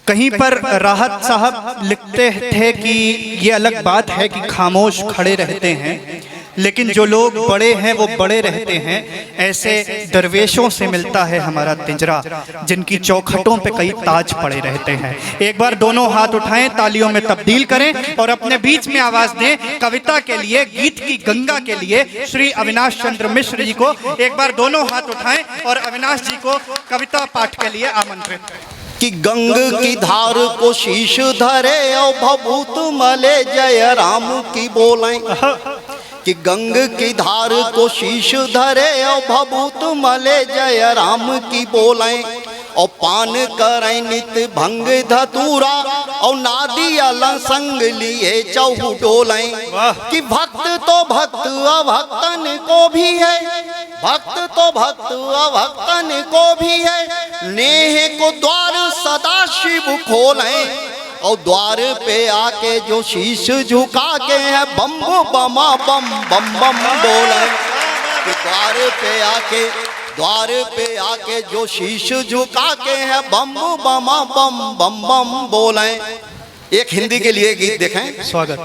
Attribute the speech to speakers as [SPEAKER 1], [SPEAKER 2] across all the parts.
[SPEAKER 1] कहीं पर राहत साहब लिखते थे कि ये अलग बात है कि खामोश खड़े रहते हैं, लेकिन जो लोग बड़े हैं वो बड़े रहते हैं। ऐसे दरवेशों से मिलता है हमारा तिंजरा, जिनकी चौखटों पे कई ताज पड़े रहते हैं। एक बार दोनों हाथ उठाएं, तालियों में तब्दील करें और अपने बीच में आवाज दें कविता के लिए, गीत की गंगा के लिए श्री अविनाश चंद्र मिश्र जी को। एक बार दोनों हाथ उठाएं और अविनाश जी को कविता पाठ के लिए आमंत्रित करें।
[SPEAKER 2] कि गंग की धार को शीश धरे और भभूत मले जय राम की बोलें। कि गंग की धार को शीश धरे और भभूत मले जय राम की बोलें। और पान करें नित भंग धतूरा और नादिया संग लिए चहु डोलें। कि भक्त तो भक्त अभक्तन को भी है, भक्त तो भक्त अभक्तन को भी है। नेह को द्वार सदा शिव खोलें। और द्वार पे आके जो शीश झुका के है बम बमा बम बम बम बोलें। कि द्वार पे आके जो शीश झुका के है बम बमा बम बम बम बोलें। एक हिंदी के लिए गीत देखें,
[SPEAKER 1] स्वागत।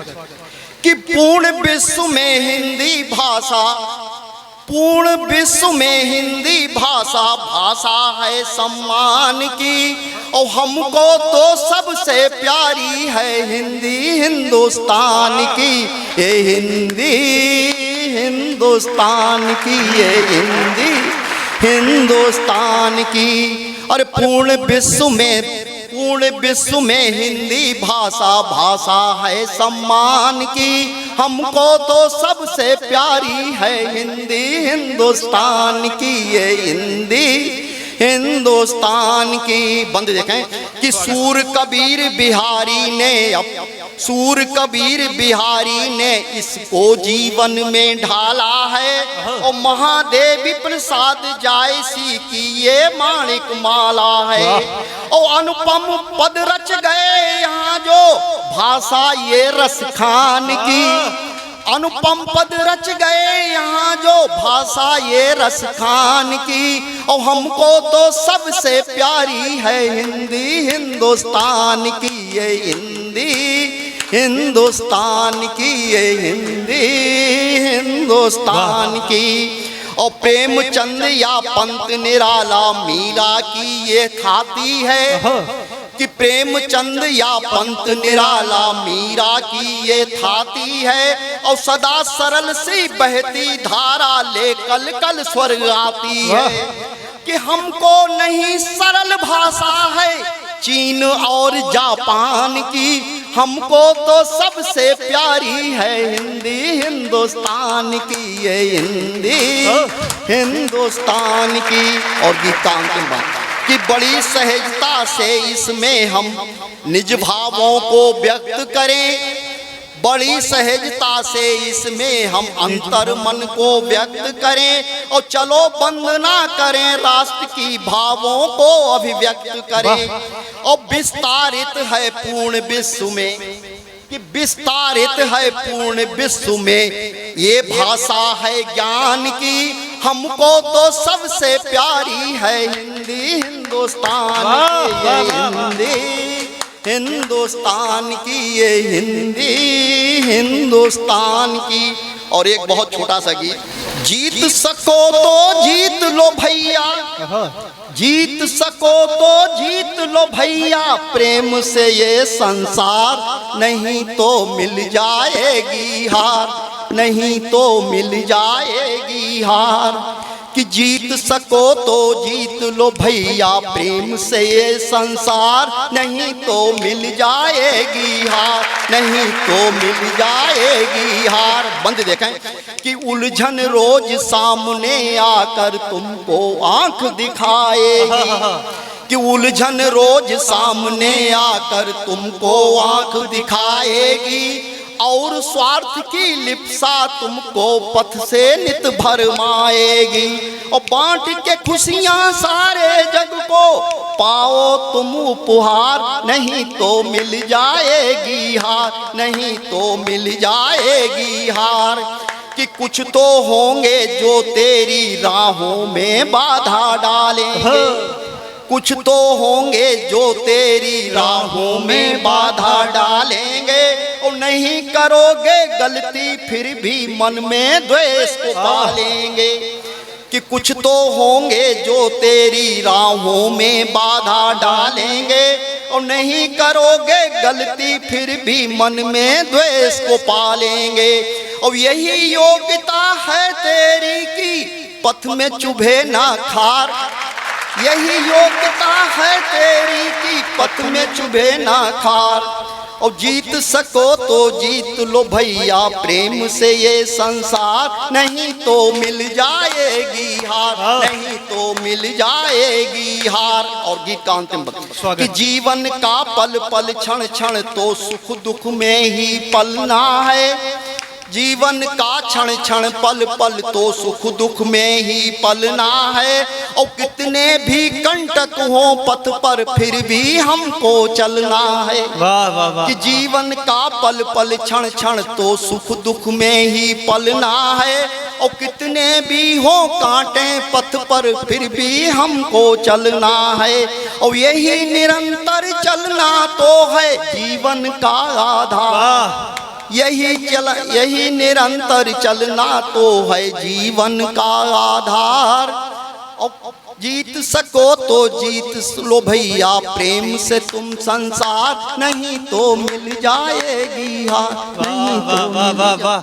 [SPEAKER 2] कि पूर्ण विश्व में हिंदी भाषा, पूर्ण विश्व में हिंदी भाषा, भाषा है सम्मान की। और हमको तो सबसे प्यारी है हिंदी हिंदुस्तान की। ये हिंदी हिंदुस्तान की, ये हिंदी हिंदुस्तान की। और पूर्ण विश्व में हिंदी भाषा, भाषा है सम्मान की। हमको तो सबसे प्यारी है हिंदी हिंदुस्तान की। ये हिंदी हिंदुस्तान की। बंद देखें कि सूर कबीर बिहारी ने इसको जीवन में ढाला है। और महादेवी प्रसाद जायसी की ये माणिक माला है। और अनुपम पद रच गए यहाँ जो भाषा ये रस खान की। अनुपम पद रच गए यहाँ जो भाषा ये रस खान की। और हमको तो सबसे प्यारी है हिंदी हिंदुस्तान की। ये हिंदी हिंदुस्तान की, ये हिंदी हिंदुस्तान की। और प्रेमचंद या पंत निराला मीरा की ये खाती है। कि प्रेमचंद या पंत निराला मीरा की ये थाती है। और सदा सरल सी बहती धारा ले कल कल स्वर आती है। कि हमको नहीं सरल भाषा है चीन और जापान की। हमको तो सबसे प्यारी है हिंदी हिंदुस्तान की। ये हिंदी हिंदुस्तान की। और गीतांत बात कि बड़ी सहजता से इसमें हम निज भावों को व्यक्त करें। बड़ी सहजता से इसमें हम अंतर मन को व्यक्त करें। और चलो वंदना करें राष्ट्र की भावों को अभिव्यक्त करें। और विस्तारित है पूर्ण विश्व में, कि विस्तारित है पूर्ण विश्व में ये भाषा है ज्ञान की। हमको तो सबसे प्यारी है हिंदी हिंदुस्तान की। ये हिंदी हिंदुस्तान की, ये हिंदी हिंदुस्तान की। और एक बहुत छोटा सा गीत, जीत सको तो जीत लो भैया, जीत सको तो जीत लो भैया। प्रेम से ये संसार, नहीं तो मिल जाएगी हार, नहीं तो मिल जाएगी हार। कि जीत सको तो जीत लो भैया, प्रेम से ये संसार, नहीं तो मिल जाएगी हार, नहीं तो मिल जाएगी हार। बंद देखें कि उलझन रोज सामने आकर तुमको आंख दिखाएगी। कि उलझन रोज सामने आकर तुमको आंख दिखाएगी। और स्वार्थ की लिप्सा तुमको पथ से नित भरमाएगी। और बांट के खुशियां सारे जग को पाओ तुम उपहार, नहीं तो मिल जाएगी हार, नहीं तो मिल जाएगी हार। कि कि कुछ तो होंगे जो तेरी राहों में बाधा डालेंगे, कुछ तो होंगे जो तेरी राहों में बाधा डालेंगे। और नहीं करोगे गलती फिर भी मन में द्वेष को पालेंगे, कि कुछ तो होंगे जो तेरी राहों में बाधा डालेंगे। और नहीं करोगे गलती फिर भी मन में द्वेष को पालेंगे। और यही योग्यता है तेरी कि पथ में चुभे ना खार, यही योग्यता है तेरी कि पथ में चुभे ना खार। और जीत सको तो जीत लो भैया प्रेम से ये संसार, नहीं तो मिल जाएगी हार, नहीं तो मिल जाएगी हार। और गीत का अंतिम कि जीवन का पल पल क्षण क्षण तो सुख दुख में ही पलना है, जीवन का क्षण क्षण पल पल तो सुख दुख में ही पलना है। और कितने भी कंटक हो पथ पर फिर भी हमको चलना है।
[SPEAKER 1] वाह वाह वाह।
[SPEAKER 2] कि जीवन का पल पल क्षण क्षण तो सुख दुख में ही पलना है। और कितने भी हो कांटे पथ पर फिर भी हमको चलना है। और यही निरंतर चलना तो है जीवन का आधार, यही निरंतर चलना तो है जीवन का आधार। और जीत सको तो जीत लो भैया प्रेम से तुम संसार, नहीं तो मिल जाएगी हार।
[SPEAKER 1] वाह वाह वाह वाह।